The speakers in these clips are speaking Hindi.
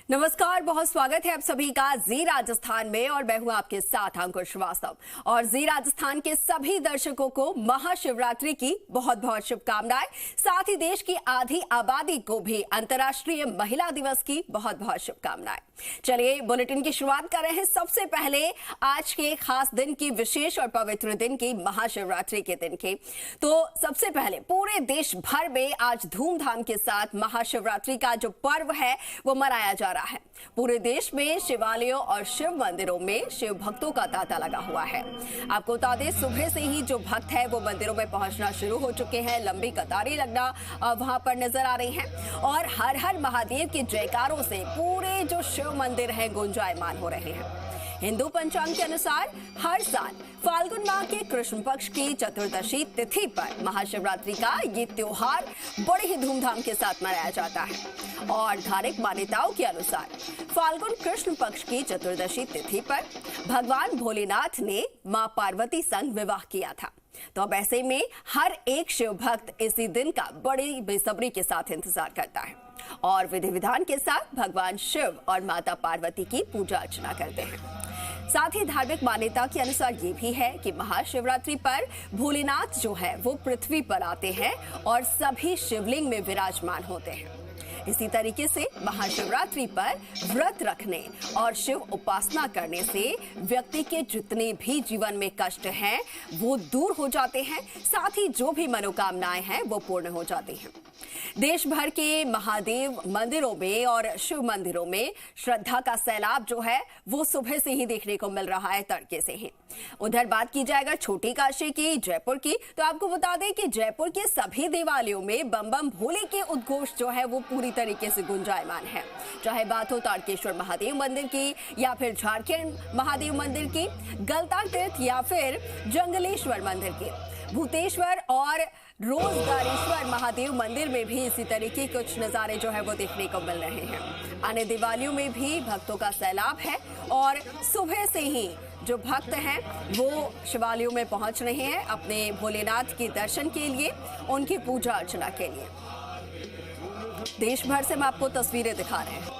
नमस्कार, बहुत स्वागत है आप सभी का जी राजस्थान में और मैं हूं आपके साथ अंकुर श्रीवास्तव। और जी राजस्थान के सभी दर्शकों को महाशिवरात्रि की बहुत बहुत शुभकामनाएं। साथ ही देश की आधी आबादी को भी अंतर्राष्ट्रीय महिला दिवस की बहुत बहुत शुभकामनाएं। चलिए बुलेटिन की शुरुआत कर रहे हैं। सबसे पहले आज के खास दिन की, विशेष और पवित्र दिन की, महाशिवरात्रि के दिन की। तो सबसे पहले पूरे देश भर में आज धूमधाम के साथ महाशिवरात्रि का जो पर्व है वो मनाया जा रहा है। पूरे देश में शिवालयों और शिव मंदिरों में शिव भक्तों का तांता लगा हुआ है। आपको बता दें, सुबह से ही जो भक्त है वो मंदिरों में पहुंचना शुरू हो चुके हैं। लंबी कतारें लगना वहां पर नजर आ रही हैं और हर हर महादेव के जयकारों से पूरे जो शिव मंदिर है गुंजायमान हो रहे हैं। हिंदू पंचांग के अनुसार हर साल फाल्गुन माह के कृष्ण पक्ष की चतुर्दशी तिथि पर महाशिवरात्रि का ये त्योहार बड़े ही धूमधाम के साथ मनाया जाता है। और धार्मिक मान्यताओं के अनुसार फाल्गुन कृष्ण पक्ष की चतुर्दशी तिथि पर भगवान भोलेनाथ ने मां पार्वती संग विवाह किया था। तो अब ऐसे में हर एक शिव भक्त इसी दिन का बड़ी बेसब्री के साथ इंतजार करता है और विधि विधान के साथ भगवान शिव और माता पार्वती की पूजा अर्चना करते हैं। साथ ही धार्मिक मान्यता के अनुसार ये भी है कि महाशिवरात्रि पर भोलेनाथ जो है वो पृथ्वी पर आते हैं और सभी शिवलिंग में विराजमान होते हैं। इसी तरीके से महाशिवरात्रि पर व्रत रखने और शिव उपासना करने से व्यक्ति के जितने भी जीवन में कष्ट हैं वो दूर हो जाते हैं। साथ ही जो भी मनोकामनाएं हैं वो पूर्ण हो जाती हैं। देश भर के महादेव मंदिरों में और शिव मंदिरों में श्रद्धा का सैलाब जो है वो सुबह से ही देखने को मिल रहा है, तड़के से ही। उधर बात की जाए अगर छोटी काशी की, जयपुर की, तो आपको बता दें कि जयपुर के सभी देवालयों में बम बम भोले के उद्घोष जो है वो पूरी तरीके से गुंजायमान है। चाहे बात हो तारकेश्वर महादेव मंदिर की या फिर झारखंड महादेव मंदिर की, गलता तीर्थ या फिर जंगलेश्वर मंदिर की, भूतेश्वर और रोजगारेश्वर महादेव मंदिर में भी इसी तरीके कुछ नजारे जो है वो देखने को मिल रहे हैं। अन्य दिवालियों में भी भक्तों का सैलाब है और सुबह से ही जो भक्त हैं वो शिवालयों में पहुंच रहे हैं अपने भोलेनाथ के दर्शन के लिए, उनकी पूजा अर्चना के लिए। देश भर से हम आपको तस्वीरें दिखा रहे हैं।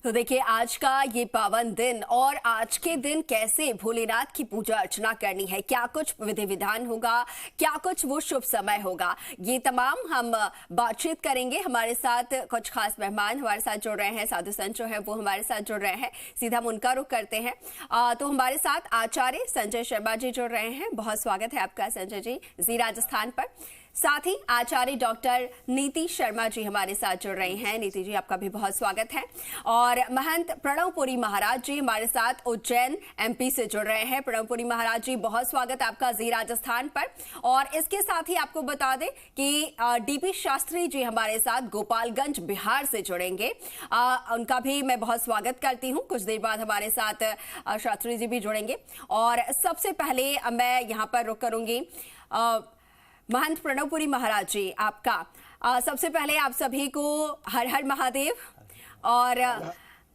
तो देखिए आज का ये पावन दिन और आज के दिन कैसे भोलेनाथ की पूजा अर्चना करनी है, क्या कुछ विधि विधान होगा, क्या कुछ वो शुभ समय होगा, ये तमाम हम बातचीत करेंगे। हमारे साथ कुछ खास मेहमान हमारे साथ जुड़ रहे हैं, साधु संत जो है वो हमारे साथ जुड़ रहे हैं। सीधा हम उनका रुख करते हैं। तो हमारे साथ आचार्य संजय शर्मा जी जुड़ रहे हैं। बहुत स्वागत है आपका संजय जी जी राजस्थान पर। साथ ही आचार्य डॉक्टर नीति शर्मा जी हमारे साथ जुड़ रही हैं। नीति जी आपका भी बहुत स्वागत है। और महंत प्रणवपुरी महाराज जी हमारे साथ उज्जैन एमपी से जुड़ रहे हैं। प्रणवपुरी महाराज जी बहुत स्वागत आपका जी राजस्थान पर। और इसके साथ ही आपको बता दें कि डीपी शास्त्री जी हमारे साथ गोपालगंज बिहार से जुड़ेंगे। उनका भी मैं बहुत स्वागत करती हूँ। कुछ देर बाद हमारे साथ शास्त्री जी भी जुड़ेंगे। और सबसे पहले मैं यहाँ पर रुक करूंगी महंत प्रणवपुरी महाराज जी आपका। सबसे पहले आप सभी को हर हर महादेव। और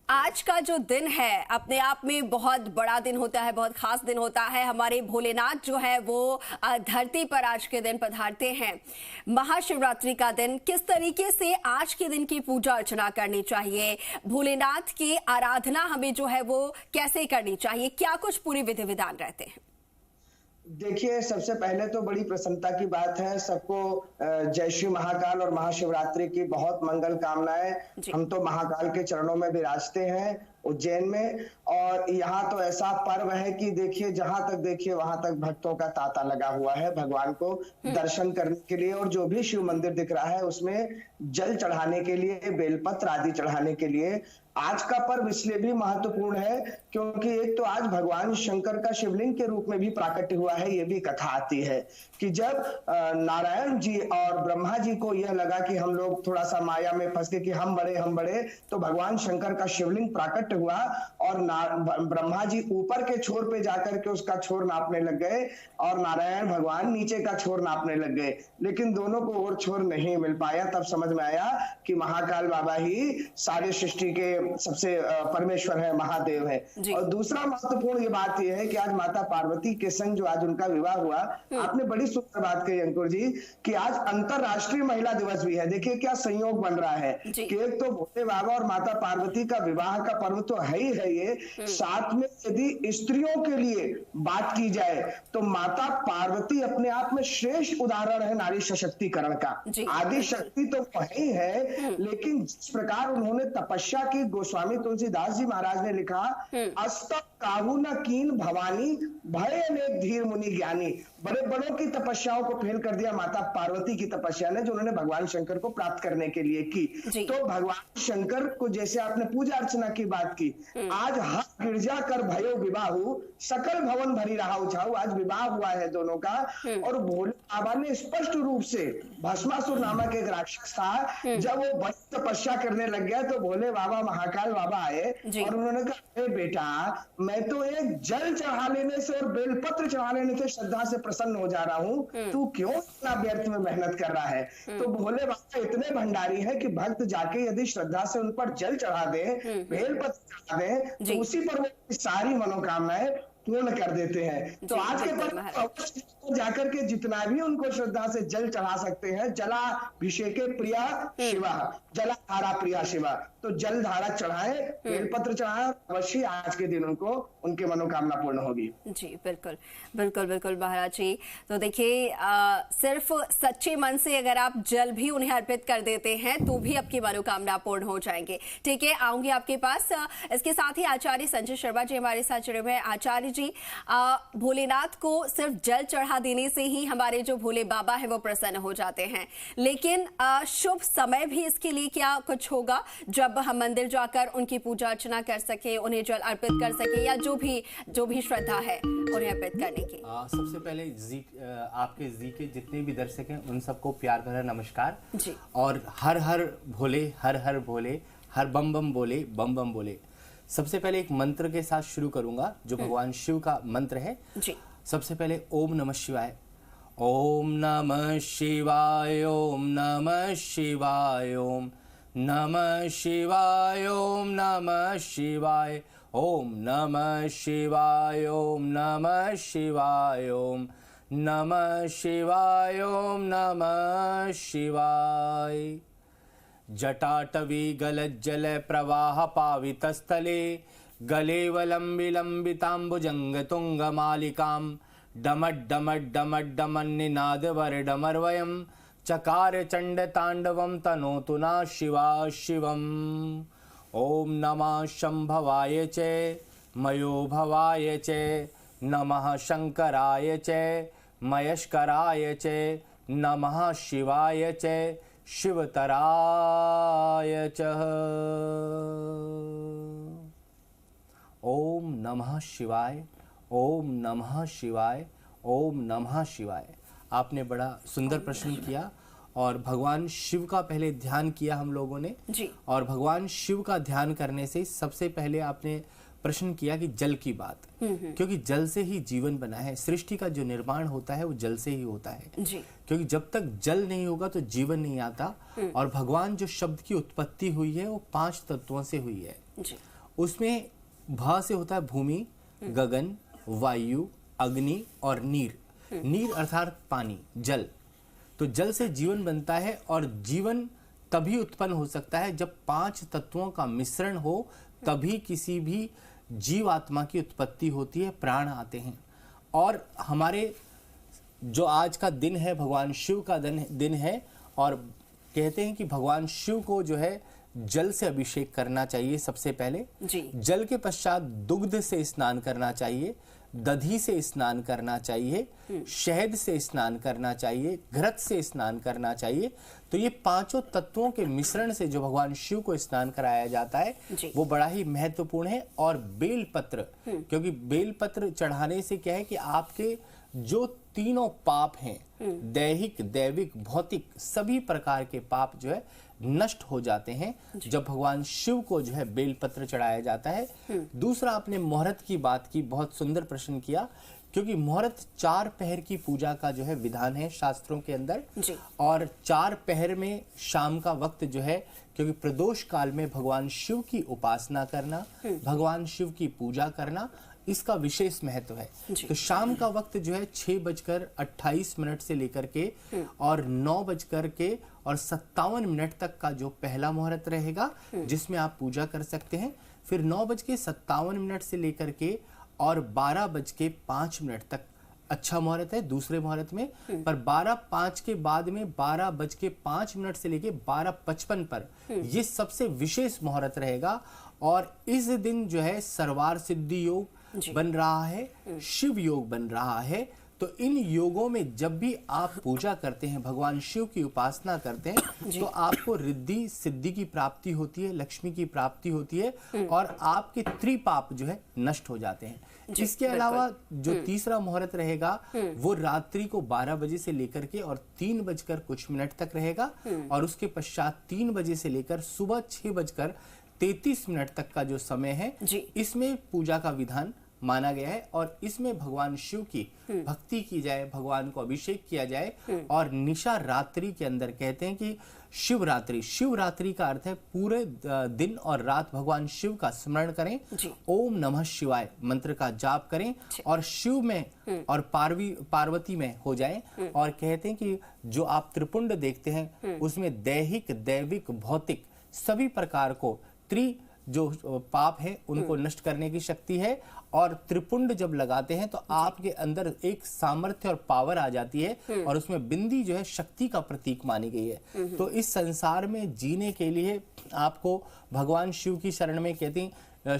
आज का जो दिन है अपने आप में बहुत बड़ा दिन होता है, बहुत खास दिन होता है। हमारे भोलेनाथ जो है वो धरती पर आज के दिन पधारते हैं। महाशिवरात्रि का दिन, किस तरीके से आज के दिन की पूजा अर्चना करनी चाहिए, भोलेनाथ की आराधना हमें जो है वो कैसे करनी चाहिए, क्या कुछ पूरी विधि विधान रहते हैं? देखिए, सबसे पहले तो बड़ी प्रसन्नता की बात है। सबको जय श्री महाकाल और महाशिवरात्रि की बहुत मंगल कामनाएं। हम तो महाकाल के चरणों में विराजते हैं उज्जैन में, और यहाँ तो ऐसा पर्व है कि देखिए जहां तक देखिए वहां तक भक्तों का तांता लगा हुआ है भगवान को दर्शन करने के लिए। और जो भी शिव मंदिर दिख रहा है उसमें जल चढ़ाने के लिए, बेलपत्र आदि चढ़ाने के लिए। आज का पर्व इसलिए भी महत्वपूर्ण है क्योंकि एक तो आज भगवान शंकर का शिवलिंग के रूप में भी प्राकट्य हुआ है। ये भी कथा आती है कि जब नारायण जी और ब्रह्मा जी को यह लगा कि हम लोग थोड़ा सा माया में फंस गए कि हम बड़े, तो भगवान शंकर का शिवलिंग प्राकट्य हुआ और ब्रह्मा जी ऊपर के छोर पे जाकर के उसका छोर नापने लग गए और नारायण भगवान नीचे का छोर नापने लग गए, लेकिन दोनों को और छोर नहीं मिल पाया। तब समझ में आया कि महाकाल बाबा ही सारे सृष्टि के सबसे परमेश्वर है, महादेव है। और दूसरा महत्वपूर्ण ये बात यह है कि आज माता पार्वती के संग जो आज उनका विवाह हुआ, आपने बड़ी सुंदर बात कही अंकुर जी कि आज अंतरराष्ट्रीय महिला दिवस भी है। देखिए क्या संयोग बन रहा है कि एक तो भोले बाबा और माता पार्वती का विवाह का पर्व तो है ही है, ये साथ में यदि स्त्रियों के लिए बात की जाए तो माता पार्वती अपने आप में श्रेष्ठ उदाहरण है नारी सशक्तिकरण का। आदि शक्ति तो वही है, लेकिन जिस प्रकार उन्होंने तपस्या की, गोस्वामी तुलसीदास जी महाराज ने लिखा, अस्तक काहू न कीन भवानी भय अनेक धीर मुनि ज्ञानी। बड़े बड़ों की तपस्याओं को फेल कर दिया माता पार्वती की तपस्या ने, जो उन्होंने भगवान शंकर को प्राप्त करने के लिए की। तो भगवान शंकर को जैसे आपने पूजा अर्चना की बात की, आज हर गिरजा कर भयो विवाहु सकल भवन भरी रहा उछाऊ। आज विवाह हुआ है दोनों का और भोले बाबा ने स्पष्ट रूप से, भस्मासुर नामक एक राक्षस था, जब वो बड़ी तपस्या करने लग गया तो भोले बाबा महाकाल बाबा आए और उन्होंने कहा, अरे बेटा मैं तो एक जल चढ़ा लेने से और बेलपत्र चढ़ा लेने से श्रद्धा से प्रसन्न हो जा रहा हूँ, तू क्यों इतना व्यर्थ में मेहनत कर रहा है। तो भोले बाबा इतने भंडारी है कि भक्त जाके यदि श्रद्धा से उन पर जल चढ़ा दे, बेलपत्र चढ़ा दे, तो उसी पर वो सारी मनोकामनाएं पूर्ण कर देते हैं। तो आज के पर जाकर के जितना भी उनको श्रद्धा से जल चढ़ा सकते हैं, जलाभिषेके प्रिया शिवा, जलाधारा प्रिया शिवा, तो जल धारा चढ़ाए, बेलपत्र चढ़ाए, अवश्य आज के दिन उनको उनके मनोकामना पूर्ण होगी। जी बिल्कुल बिल्कुल बिल्कुल महाराज जी। तो देखिए सिर्फ सच्चे मन से अगर आप जल भी उन्हें अर्पित कर देते हैं तो भी आपकी मनोकामना पूर्ण हो जाएंगे। ठीक है, आऊंगी आपके पास। इसके साथ ही आचार्य संजय शर्मा जी हमारे साथ जुड़े हुए हैं। आचार्य जी, भोलेनाथ को सिर्फ जल चढ़ा देने से ही हमारे जो भोले बाबा है वो प्रसन्न हो जाते हैं, लेकिन शुभ समय भी इसके लिए क्या कुछ होगा जब हम मंदिर जाकर उनकी पूजा अर्चना कर सके, उन्हें जल अर्पित कर सके, या जो भी श्रद्धा है उन्हें अर्पित करने की? सबसे पहले आपके जी के जितने भी दर्शक हैं उन सबको प्यार भरा नमस्कार जी। और हर हर भोले, हर हर भोले, हर बम बम बोले, बम बम बोले। सबसे पहले एक मंत्र के साथ शुरू करूंगा जो भगवान शिव का मंत्र है जी। सबसे पहले ओम नमः शिवाय, ओम नमः शिवाय, ओम नमः शिवाय, ओम नमः शिवाय, ओम नमः शिवाय, ओम नमः शिवाय, ओम नमः शिवाय, ओम नमः शिवाय, ओम नमः शिवाय। जटाटवी गलज्जल प्रवाह पावितस्थले गलेवलम्बिलम्बिताम्बुजङ्गतुङ्गमालिकां डमड्डमड्डमड्डमन्निनादवरडमर्वयं चकार चण्डताण्डवं तनोतु नः शिवा शिवम्। ॐ नमः शम्भवाय च मयोभवाय च, नमः शङ्कराय च मयस्कराय च, नमः शिवाय च शिवतराय च। ओम नमः शिवाय, ओम नमः शिवाय, ओम नमः शिवाय। आपने बड़ा सुंदर प्रश्न किया और भगवान शिव का पहले ध्यान किया हम लोगों ने जी। और भगवान शिव का ध्यान करने से सबसे पहले आपने प्रश्न किया कि जल की बात, क्योंकि जल से ही जीवन बना है। सृष्टि का जो निर्माण होता है वो जल से ही होता है जी। क्योंकि जब तक जल नहीं होगा तो जीवन नहीं आता। और भगवान जो शब्द की उत्पत्ति हुई है वो 5 तत्वों से हुई है जी। उसमें भ से होता है भूमि, गगन, वायु, अग्नि और नीर। नीर अर्थात पानी, जल। तो जल से जीवन बनता है और जीवन तभी उत्पन्न हो सकता है जब 5 तत्वों का मिश्रण हो, तभी किसी भी जीवात्मा की उत्पत्ति होती है, प्राण आते हैं। और हमारे जो आज का दिन है भगवान शिव का दिन है और कहते हैं कि भगवान शिव को जो है जल से अभिषेक करना चाहिए सबसे पहले जी। जल के पश्चात दुग्ध से स्नान करना चाहिए। दधी से स्नान करना चाहिए, शहद से स्नान करना चाहिए, घृत से स्नान करना चाहिए। तो ये पांचों तत्वों के मिश्रण से जो भगवान शिव को स्नान कराया जाता है वो बड़ा ही महत्वपूर्ण है। और बेलपत्र, क्योंकि बेलपत्र चढ़ाने से क्या है कि आपके जो तीनों पाप हैं, दैहिक, दैविक, भौतिक, सभी प्रकार के पाप जो है नष्ट हो जाते हैं जब भगवान शिव को जो है बेलपत्र चढ़ाया जाता है। दूसरा, आपने मुहूर्त की बात की, बहुत सुंदर प्रश्न किया, क्योंकि मुहूर्त 4 पहर की पूजा का जो है विधान है शास्त्रों के अंदर। और 4 पहर में शाम का वक्त जो है, क्योंकि प्रदोष काल में भगवान शिव की उपासना करना, भगवान शिव की पूजा करना, इसका विशेष महत्व है। तो शाम का वक्त जो है 6:28 से लेकर के और 9:57 तक का जो पहला मुहूर्त रहेगा जिसमें आप पूजा कर सकते हैं। फिर 9:57 से लेकर के और 12:05 तक अच्छा मुहूर्त है दूसरे मुहूर्त में। पर 12:05 के बाद में 12:05 से लेके 12:55 पर ये सबसे विशेष मुहूर्त रहेगा। और इस दिन जो है सर्वार सिद्धि योग बन रहा है, शिव योग बन रहा है। तो इन योगों में जब भी आप पूजा करते हैं, भगवान शिव की उपासना करते हैं, तो आपको रिद्धि सिद्धि की प्राप्ति होती है, लक्ष्मी की प्राप्ति होती है और आपके त्रिपाप जो है नष्ट हो जाते हैं। इसके अलावा जो तीसरा मुहूर्त रहेगा वो रात्रि को 12 बजे से लेकर के और 3 बजकर कुछ मिनट तक रहेगा। और उसके पश्चात 3 बजे से लेकर सुबह 6:33 तक का जो समय है, इसमें पूजा का विधान माना गया है। और इसमें भगवान शिव की भक्ति की जाए, भगवान को अभिषेक किया जाए। और निशा रात्रि के अंदर कहते हैं कि शिवरात्रि, शिवरात्रि का अर्थ है पूरे दिन और रात भगवान शिव का स्मरण करें, ओम नमः शिवाय मंत्र का जाप करें और शिव में और पार्वती में हो जाएं। और कहते हैं कि जो आप त्रिपुंड देखते हैं उसमें दैहिक, दैविक, भौतिक सभी प्रकार को जो पाप है उनको नष्ट करने की शक्ति है। और त्रिपुंड जब लगाते हैं तो आपके अंदर एक सामर्थ्य और पावर आ जाती है और उसमें बिंदी जो है शक्ति का प्रतीक मानी गई है। तो इस संसार में जीने के लिए आपको भगवान शिव की शरण में, कहते हैं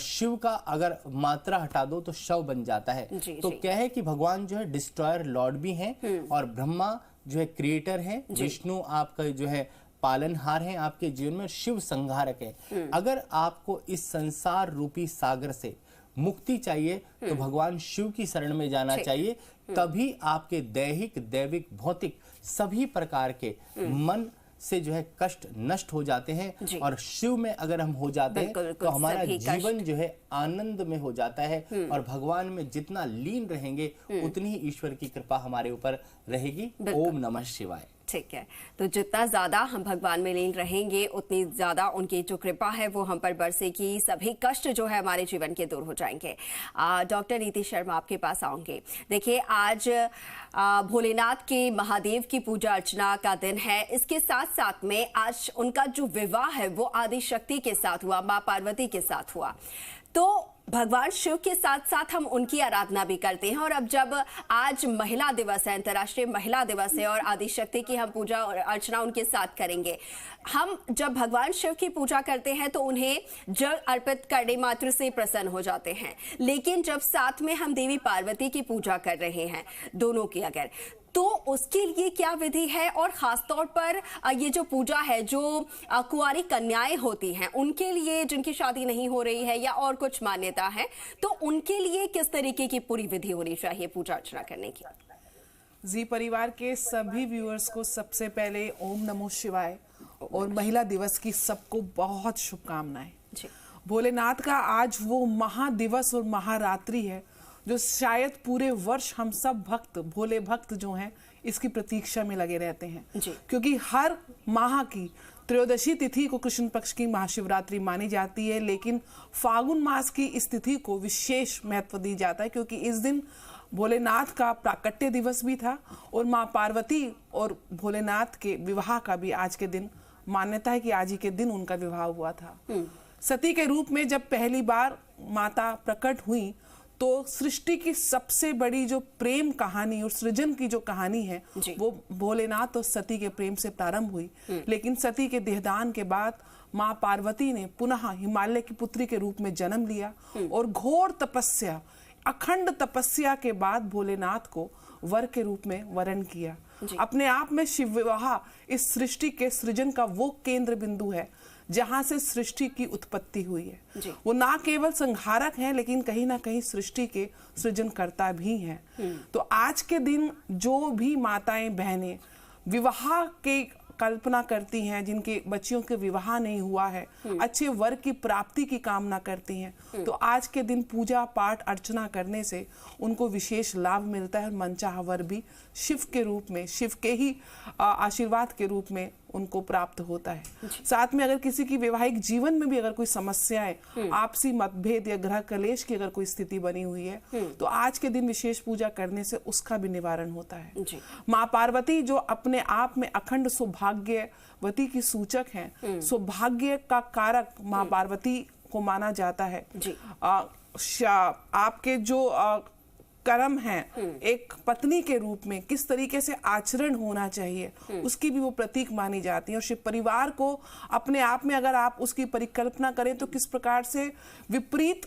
शिव का अगर मात्रा हटा दो तो शव बन जाता है। तो क्या है कि भगवान जो है डिस्ट्रॉयर लॉर्ड भी हैं और ब्रह्मा जो है क्रिएटर हैं, विष्णु आपका जो है पालनहार हैं, आपके जीवन में शिव संहारक है। अगर आपको इस संसार रूपी सागर से मुक्ति चाहिए तो भगवान शिव की शरण में जाना चाहिए। तभी आपके दैहिक, दैविक, भौतिक सभी प्रकार के मन से जो है कष्ट नष्ट हो जाते हैं। और शिव में अगर हम हो जाते हैं तो हमारा जीवन जो है आनंद में हो जाता है और भगवान में जितना लीन रहेंगे उतनी ही ईश्वर की कृपा हमारे ऊपर रहेगी। ओम नमः शिवाय। ठीक है, तो जितना ज्यादा हम भगवान में लीन रहेंगे उतनी ज्यादा उनकी जो कृपा है वो हम पर बरसेगी, सभी कष्ट जो है हमारे जीवन के दूर हो जाएंगे। डॉक्टर नीति शर्मा आपके पास आऊंगे। देखिए, आज भोलेनाथ के महादेव की पूजा अर्चना का दिन है। इसके साथ साथ में आज उनका जो विवाह है वो आदि शक्ति के साथ हुआ, माँ पार्वती के साथ हुआ। तो भगवान शिव के साथ साथ हम उनकी आराधना भी करते हैं। और अब जब आज महिला दिवस है, अंतर्राष्ट्रीय महिला दिवस है और आदि शक्ति की हम पूजा और अर्चना उनके साथ करेंगे। हम जब भगवान शिव की पूजा करते हैं तो उन्हें जल अर्पित करने मात्र से प्रसन्न हो जाते हैं, लेकिन जब साथ में हम देवी पार्वती की पूजा कर रहे हैं दोनों की अगर, तो उसके लिए क्या विधि है? और खासतौर पर ये जो पूजा है, जो कुंवारी कन्याएं होती हैं उनके लिए, जिनकी शादी नहीं हो रही है या और कुछ मान्यता है, तो उनके लिए किस तरीके की पूरी विधि होनी चाहिए पूजा अर्चना करने की? जी परिवार के सभी व्यूअर्स को सबसे पहले ओम नमो शिवाय और महिला दिवस की सबको बहुत शुभकामनाएं। भोलेनाथ का आज वो महादिवस और महारात्रि है जो शायद पूरे वर्ष हम सब भक्त, भोले भक्त जो हैं, इसकी प्रतीक्षा में लगे रहते हैं। क्योंकि हर माह की त्रयोदशी तिथि को कृष्ण पक्ष की महाशिवरात्रि मानी जाती है, लेकिन फागुन मास की इस तिथि को विशेष महत्व दी जाता है क्योंकि इस दिन भोलेनाथ का प्राकट्य दिवस भी था और माँ पार्वती और भोलेनाथ के विवाह का भी आज के दिन मान्यता है कि आज ही के दिन उनका विवाह हुआ था। सती के रूप में जब पहली बार माता प्रकट हुई तो सृष्टि की सबसे बड़ी जो प्रेम कहानी और सृजन की जो कहानी है वो भोलेनाथ और सती के प्रेम से प्रारंभ हुई। लेकिन सती के देहदान के बाद माँ पार्वती ने पुनः हिमालय की पुत्री के रूप में जन्म लिया और घोर तपस्या अखंड तपस्या के बाद भोलेनाथ को वर के रूप में वरण किया। अपने आप में शिव विवाह इस सृष्टि के सृजन का वो केंद्र बिंदु है जहां से सृष्टि की उत्पत्ति हुई है। वो ना केवल संहारक हैं लेकिन कहीं ना कहीं सृष्टि के सृजनकर्ता भी हैं। तो आज के दिन जो भी माताएं बहनें विवाह के कल्पना करती हैं, जिनके बच्चियों के विवाह नहीं हुआ है, अच्छे वर की प्राप्ति की कामना करती हैं, तो आज के दिन पूजा पाठ अर्चना करने से उनको विशेष लाभ मिलता है। मनचाहा वर भी शिव के रूप में, शिव के ही आशीर्वाद के रूप में उनको प्राप्त होता है। साथ में अगर किसी की वैवाहिक जीवन में भी अगर कोई समस्याएं, आपसी मतभेद या ग्रह कलेश की अगर कोई स्थिति बनी हुई है, तो आज के दिन विशेष पूजा करने से उसका भी निवारण होता है। माँ पार्वती जो अपने आप में अखंड सौभाग्यवती की सूचक हैं, सौभाग्य का कारक माँ पार्वती को माना जाता है। आपके जो कर्म हैं, एक पत्नी के रूप में किस तरीके से आचरण होना चाहिए, उसकी भी वो प्रतीक मानी जाती है। और शिव परिवार को अपने आप में अगर आप उसकी परिकल्पना करें तो किस प्रकार से विपरीत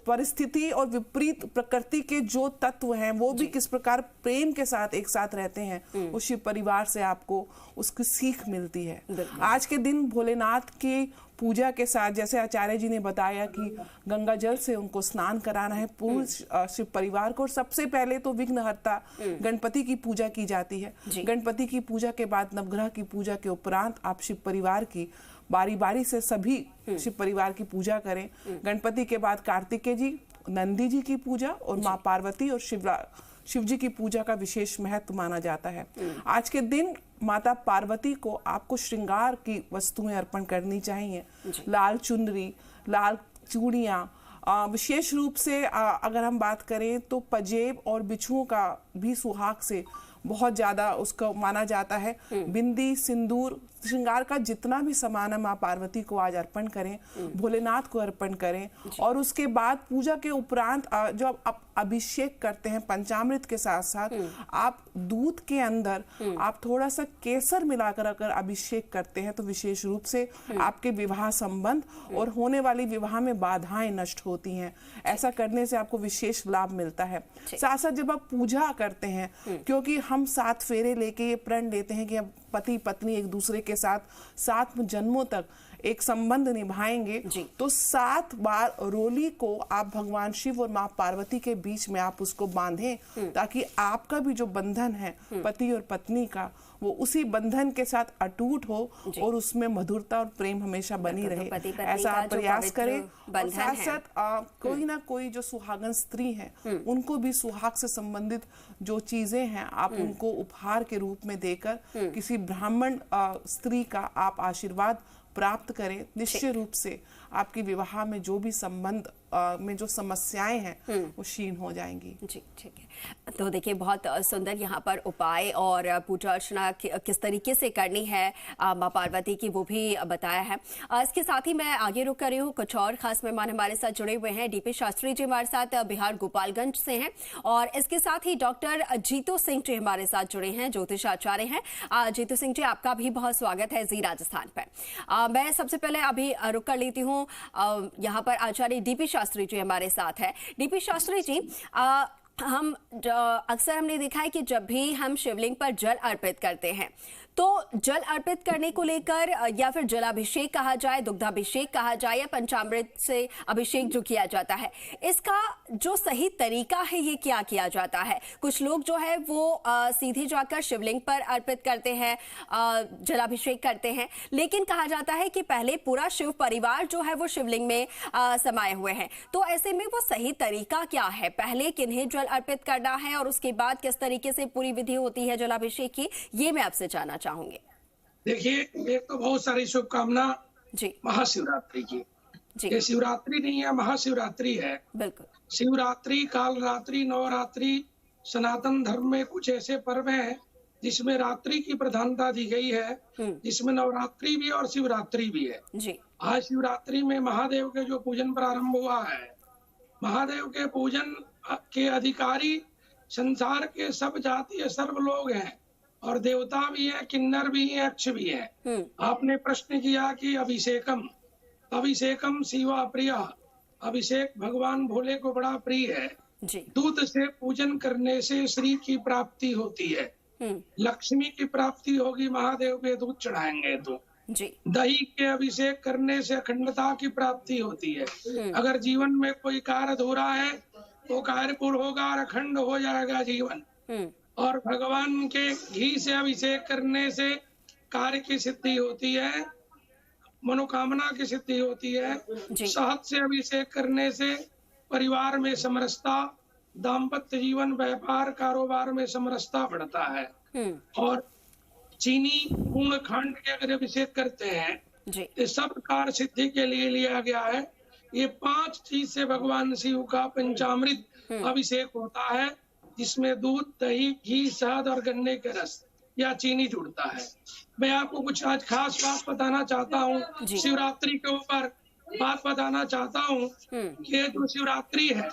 परिस्थिति और विपरीत प्रकृति के जो तत्व हैं वो भी किस प्रकार प्रेम के साथ एक साथ रहते हैं, उस शिव परिवार से आपको उसकी सीख मिलती है। आज के दिन भोलेनाथ की पूजा के साथ, जैसे आचार्य जी ने बताया कि गंगा जल से उनको स्नान कराना है पूर्ण शिव परिवार को। और सबसे पहले तो विघ्नहर्ता गणपति की पूजा की जाती है। गणपति की पूजा के बाद नवग्रह की पूजा के उपरांत आप शिव परिवार की बारी बारी से सभी शिव परिवार की पूजा करें। गणपति के बाद कार्तिकेय जी, नंदी जी की पूजा और माँ पार्वती और शिव जी की पूजा का विशेष महत्व माना जाता है। आज के दिन माता पार्वती को आपको श्रृंगार की वस्तुएं अर्पण करनी चाहिए। लाल चुनरी, लाल चूड़ियां, विशेष रूप से अगर हम बात करें तो पजेब और बिछुओं का भी सुहाग से बहुत ज्यादा उसको माना जाता है। बिंदी, सिंदूर, श्रृंगार का जितना भी सामान है माँ पार्वती को आज अर्पण करें, भोलेनाथ को अर्पण करें। और उसके बाद पूजा के उपरांत जो आप अभिषेक करते हैं पंचामृत के साथ साथ, आप दूध के अंदर आप थोड़ा सा केसर मिलाकर अगर अभिषेक करते हैं तो विशेष रूप से आपके विवाह संबंध और होने वाली विवाह में बाधाएं नष्ट होती हैं। ऐसा करने से आपको विशेष लाभ मिलता है। साथ साथ जब आप पूजा करते हैं, क्योंकि हम 7 फेरे लेके ये प्रण लेते हैं कि अब पति पत्नी एक दूसरे के साथ 7 जन्मों तक एक संबंध निभाएंगे, तो 7 बार रोली को आप भगवान शिव और माँ पार्वती के बीच में आप उसको बांधें, ताकि आपका भी जो बंधन है पति और पत्नी का, वो उसी बंधन के साथ अटूट हो और उसमें मधुरता और प्रेम हमेशा बनी रहे। ऐसा आप प्रयास करें। और साथ साथ कोई ना कोई जो सुहागन स्त्री है उनको भी सुहाग से संबंधित जो चीजें हैं आप उनको उपहार के रूप में देकर किसी ब्राह्मण स्त्री का आप आशीर्वाद प्राप्त करें। निश्चित रूप से आपके विवाह में जो भी संबंध में जो समस्याएं हैं वो क्षीण हो जाएंगी। जी ठीक है। तो देखिए बहुत सुंदर यहाँ पर उपाय और पूजा अर्चना किस तरीके से करनी है माँ पार्वती की वो भी बताया है। इसके साथ ही मैं आगे रुक कर रही हूँ। कुछ और खास मेहमान हमारे साथ जुड़े हुए हैं। डीपी शास्त्री जी हमारे साथ बिहार गोपालगंज से हैं और इसके साथ ही डॉक्टर जीतू सिंह जी हमारे साथ जुड़े हैं, ज्योतिष आचार्य हैं। जीतू सिंह जी आपका भी बहुत स्वागत है जी राजस्थान पर। मैं सबसे पहले अभी रुक कर लेती हूँ। यहाँ पर आचार्य डीपी शास्त्री जी हमारे साथ है। डीपी शास्त्री जी, हम अक्सर हमने देखा है कि जब भी हम शिवलिंग पर जल अर्पित करते हैं तो जल अर्पित करने को लेकर या फिर जलाभिषेक कहा जाए, दुग्धाभिषेक कहा जाए या पंचामृत से अभिषेक जो किया जाता है, इसका जो सही तरीका है ये क्या किया जाता है? कुछ लोग जो है वो सीधे जाकर शिवलिंग पर अर्पित करते हैं, जलाभिषेक करते हैं, लेकिन कहा जाता है कि पहले पूरा शिव परिवार जो है वो शिवलिंग में समाये हुए हैं। तो ऐसे में वो सही तरीका क्या है? पहले किन्हें जल अर्पित करना है और उसके बाद किस तरीके से पूरी विधि होती है जलाभिषेक की, ये मैं आपसे जानना चाहूंगी। देखिए, एक तो बहुत सारी शुभकामना जी महाशिवरात्रि की। ये शिवरात्रि नहीं है, महाशिवरात्रि है। बिल्कुल। शिवरात्रि, काल रात्रि, नवरात्रि सनातन धर्म में कुछ ऐसे पर्व हैं जिसमें रात्रि की प्रधानता दी गई है, जिसमें नवरात्रि भी और शिवरात्रि भी है जी। आज शिवरात्रि में महादेव के जो पूजन प्रारंभ हुआ है, महादेव के पूजन के अधिकारी संसार के सब जातीय सर्व लोग हैं और देवता भी है, किन्नर भी है, यक्ष भी है। आपने प्रश्न किया कि अभिषेकम शिवा प्रिया, अभिषेक भगवान भोले को बड़ा प्रिय है। दूध से पूजन करने से श्री की प्राप्ति होती है, लक्ष्मी की प्राप्ति होगी, महादेव पे दूध चढ़ाएंगे तो। दही के अभिषेक करने से अखंडता की प्राप्ति होती है। अगर जीवन में कोई कार्य अधूरा है तो कार्य पूर्ण होगा और अखंड हो जाएगा जीवन। और भगवान के घी से अभिषेक करने से कार्य की सिद्धि होती है, मनोकामना की सिद्धि होती है। शहद से अभिषेक करने से परिवार में समरसता, दाम्पत्य जीवन, व्यापार, कारोबार में समरसता बढ़ता है। और चीनी पूर्ण खंड के अगर अभिषेक करते हैं तो सब कार्य सिद्धि के लिए लिया गया है। ये 5 चीज से भगवान शिव का पंचामृत अभिषेक होता है, जिसमें दूध, दही, घी, शहद और गन्ने के रस या चीनी जुड़ता है। मैं आपको कुछ आज खास बात बताना चाहता हूँ, शिवरात्रि के ऊपर बात बताना चाहता हूँ। ये जो शिवरात्रि है,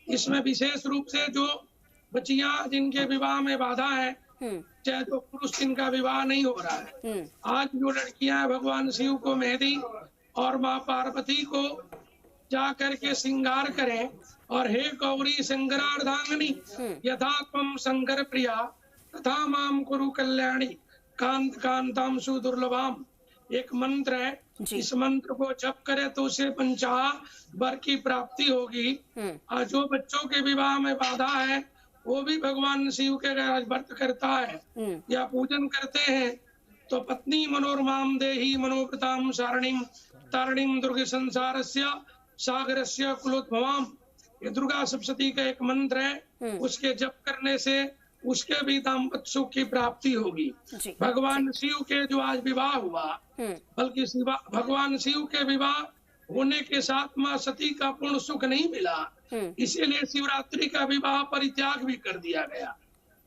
इसमें विशेष रूप से जो बच्चियां जिनके विवाह में बाधा है, चाहे तो पुरुष जिनका विवाह नहीं हो रहा है, आज जो लड़कियां भगवान शिव को मेहंदी और माँ पार्वती को जा करके श्रृंगार करें और हे गौरी शंकरार्धांगिनी यथा त्वं शंकर प्रिया तथा माम कुरु कल्याणी कांत कांताम सुदुर्लभाम, एक मंत्र है। इस मंत्र को जप करे तो उसे 50 वर की प्राप्ति होगी। और जो बच्चों के विवाह में बाधा है वो भी भगवान शिव के व्रत करता है या पूजन करते हैं तो पत्नी मनोरमाम देही मनोव्रताम सारणीम तारणीम दुर्ग संसारस्य सागरस्य कुलोद्भवाम, ये दुर्गा सप्तशती का एक मंत्र है। उसके जप करने से उसके भी दाम्पत्य सुख की प्राप्ति होगी। भगवान शिव के जो आज विवाह हुआ, बल्कि भगवान शिव के विवाह होने के साथ माँ सती का पूर्ण सुख नहीं मिला, इसीलिए शिवरात्रि का विवाह परित्याग भी कर दिया गया।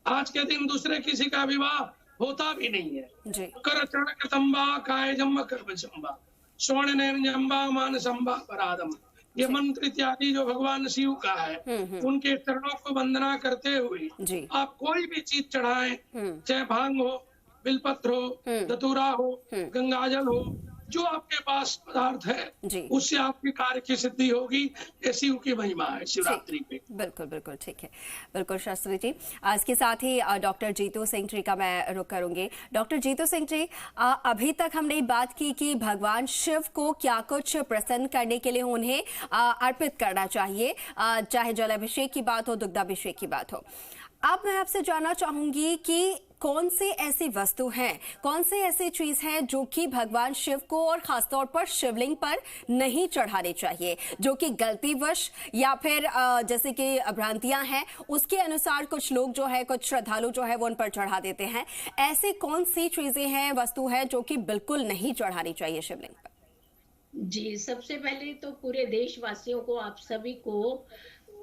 आज के दिन दूसरे किसी का विवाह होता भी नहीं है। कर चरण कृतंबा काय जम्ब कर जम्बा स्वर्ण नयन जम्बा मान संबा परादम, ये मंत्र इत्यादि जो भगवान शिव का है, उनके चरणों को वंदना करते हुए आप कोई भी चीज चढ़ाएं, चाहे भांग हो, बिलपत्र हो, धतूरा हो, गंगाजल हो, जो आपके पास पदार्थ है उससे आपके कार्य की सिद्धि होगी। ये शिव की महिमा है शिवरात्रि पे। बिल्कुल बिल्कुल ठीक है, बिल्कुल शास्त्री जी। इसके साथ ही डॉक्टर जीतू सिंह जी का मैं रुख करूंगी। डॉक्टर जीतू सिंह जी, अभी तक हमने बात की कि भगवान शिव को क्या कुछ प्रसन्न करने के लिए उन्हें अर्पित करना चाहिए, चाहे जलाभिषेक की बात हो, दुग्धाभिषेक की बात हो। अब मैं आपसे जानना चाहूंगी कि कौन सी ऐसी वस्तु है, कौन सी ऐसी चीज है जो कि भगवान शिव को और खासतौर पर शिवलिंग पर नहीं चढ़ानी चाहिए, जो कि गलतीवश या फिर जैसे कि भ्रांतियां हैं उसके अनुसार कुछ लोग जो है, कुछ श्रद्धालु जो है वो उन पर चढ़ा देते हैं। ऐसी कौन सी चीजें हैं, वस्तु है जो कि बिल्कुल नहीं चढ़ानी चाहिए शिवलिंग पर? जी, सबसे पहले तो पूरे देशवासियों को, आप सभी को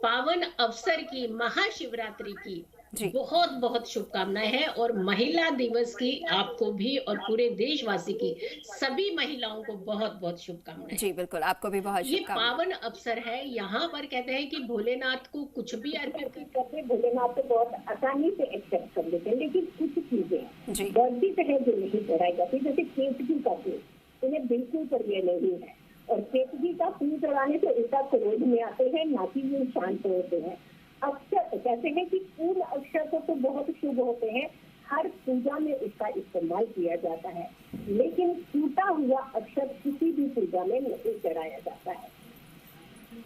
पावन अवसर की, महाशिवरात्रि की बहुत बहुत शुभकामनाएं हैं। और महिला दिवस की आपको भी और पूरे देशवासी की सभी महिलाओं को बहुत बहुत शुभकामनाएं। जी बिल्कुल, आपको भी बहुत शुभकामनाएं। ये पावन अवसर है, यहाँ पर कहते हैं कि भोलेनाथ को कुछ भी अर्पित करते, भोलेनाथ को बहुत आसानी से एक्सेप्ट कर लेते हैं, लेकिन कुछ चीजें वर्जित है जो नहीं चढ़ाई जाती, जैसे केतकी का फूल, उन्हें बिल्कुल प्रिय नहीं है। और केतकी का फूल चढ़ाने से उल्टा क्रोध में आते हैं, ना कि वो शांत होते हैं। अक्षर कहते हैं कि पूर्ण अक्षर तो बहुत शुभ होते हैं, हर पूजा में उसका इस्तेमाल किया जाता है, लेकिन टूटा हुआ अक्षर किसी भी पूजा में नहीं चढ़ाया जाता है।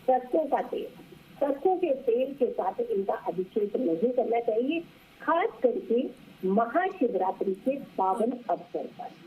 सरसों का तेल, सरसों के तेल के साथ इनका अभिषेक नहीं करना चाहिए, खास करके महाशिवरात्रि के पावन अवसर पर।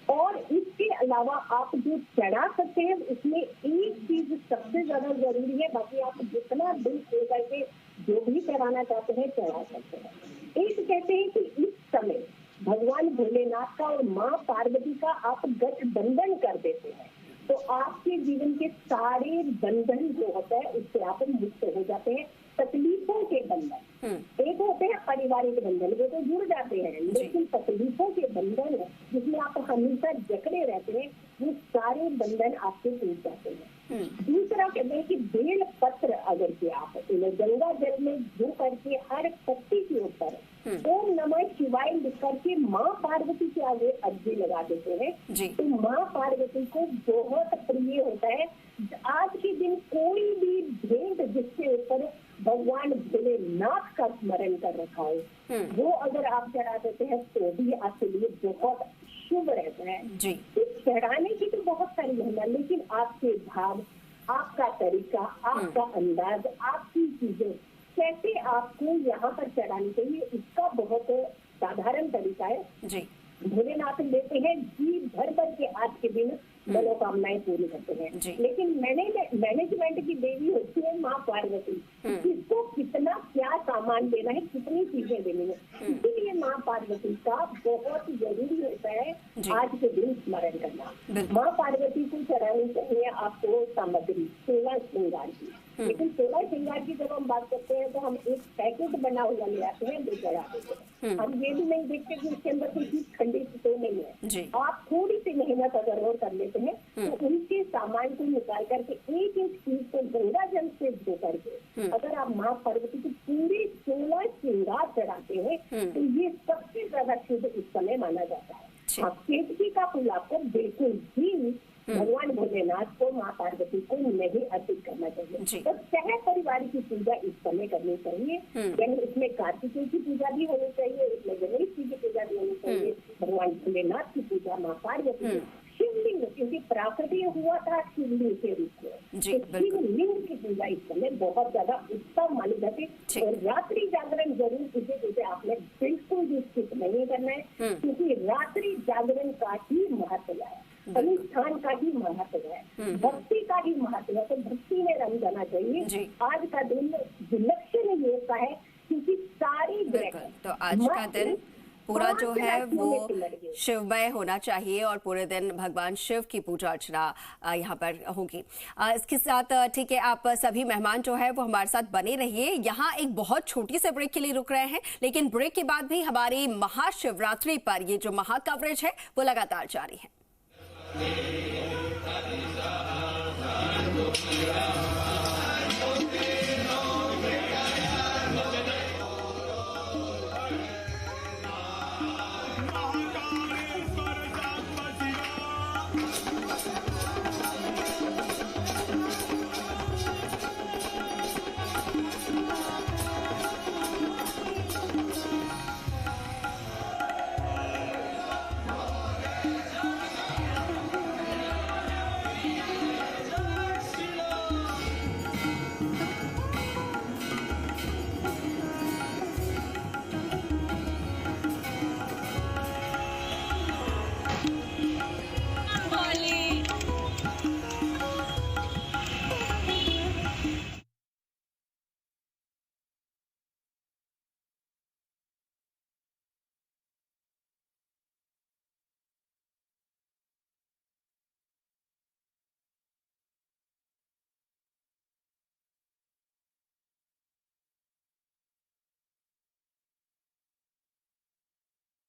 और इसके अलावा आप जो चढ़ा सकते हैं उसमें एक चीज सबसे ज्यादा जरूरी है, बाकी आप जितना दिल से करके जो भी चढ़ाना चाहते हैं चढ़ा सकते हैं। एक कहते हैं कि इस समय भगवान भोलेनाथ का और माँ पार्वती का आप गठबंधन कर देते हैं तो आपके जीवन के सारे बंधन जो होता है उससे आप मुक्त हो जाते हैं। तकलीफों के बंधन एक होते हैं पारिवारिक बंधन, वो तो जुड़ जाते हैं, लेकिन तकलीफों के बंधन जिसमें आप हमेशा जकड़े रहते हैं वो सारे बंधन आपसे टूट जाते हैं। दूसरा कहते हैं कि बेल पत्र अगर के आप उन्हें गंगा जल में धो करके हर पत्ती के ऊपर ओम नमः शिवाय लिख करके माँ पार्वती के आगे अर्जी लगा देते हैं तो माँ पार्वती को बहुत प्रिय होता है। आज के दिन कोई भी भेंट जिसके ऊपर भगवान भोलेनाथ का स्मरण कर रखा हो, वो अगर आप चढ़ा देते हैं तो भी आपके लिए बहुत शुभ रहता है जी। तो चढ़ाने की तो बहुत सारी महिमा, लेकिन आपके भाव, आपका तरीका, आपका अंदाज, आपकी चीजें कैसे आपको यहाँ पर चढ़ानी चाहिए, इसका बहुत साधारण तरीका है जी। भोलेनाथ लेते हैं जी भर भर के आज के दिन मनोकामनाएं पूरी करते हैं, लेकिन मैनेजमेंट की देवी होती है माँ पार्वती, किसको कितना क्या सामान देना है, कितनी चीजें देनी है, इसीलिए माँ पार्वती का बहुत जरूरी होता है आज के दिन स्मरण करना। माँ पार्वती को चढ़ानी चाहिए आपको सामग्री 16 श्रृंगार की, लेकिन 16 श्रृंगार की जब हम बात करते हैं तो हम एक पैकेट बना हुआ ले आते हैं, वो चढ़ा देते हैं। हम ये भी नहीं देखते कि उसके अंदर कोई चीज खंडित तो नहीं है। आप थोड़ी सी मेहनत अगर और कर लेते हैं तो उनके सामान को निकाल करके एक एक चीज को गंगा जल से धो करके अगर आप माँ पार्वती को पूरे 16 श्रृंगार चढ़ाते हैं तो ये सबसे ज्यादा शुभ इस समय माना जाता है। आप केतकी का फूल आपको बिल्कुल भी भगवान भोलेनाथ को, माँ पार्वती को नहीं अर्पित करना चाहिए। तो सह परिवार की पूजा इस समय करनी चाहिए, यानी इसमें कार्तिकेय की पूजा भी होनी चाहिए, इसमें गणेश जी की पूजा भी होनी चाहिए, भगवान भोलेनाथ की पूजा, माँ पार्वती, शिवलिंग, क्योंकि प्राकृतिक हुआ था शिवलिंग के रूप में, तो शिवलिंग की पूजा इस समय बहुत ज्यादा उत्तम मानी जाती है। और रात्रि जागरण जरूर इसे जैसे आपने बिल्कुल भी स्किप नहीं करना है, क्योंकि रात्रि जागरण का ही महत्व है, अनुष्ठान का ही महत्व है, भक्ति का ही महत्व है, तो भक्ति में रंग जाना चाहिए। आज का दिन विलक्षण योग का है, क्योंकि सारी तो आज का दिन पूरा जो है वो शिवमय होना चाहिए और पूरे दिन भगवान शिव की पूजा अर्चना यहाँ पर होगी। इसके साथ ठीक है, आप सभी मेहमान जो है वो हमारे साथ बने रहिए। यहाँ एक बहुत छोटी से ब्रेक के लिए रुक रहे हैं, लेकिन ब्रेक के बाद भी हमारी महाशिवरात्रि पर ये जो महा कवरेज है वो लगातार जारी है।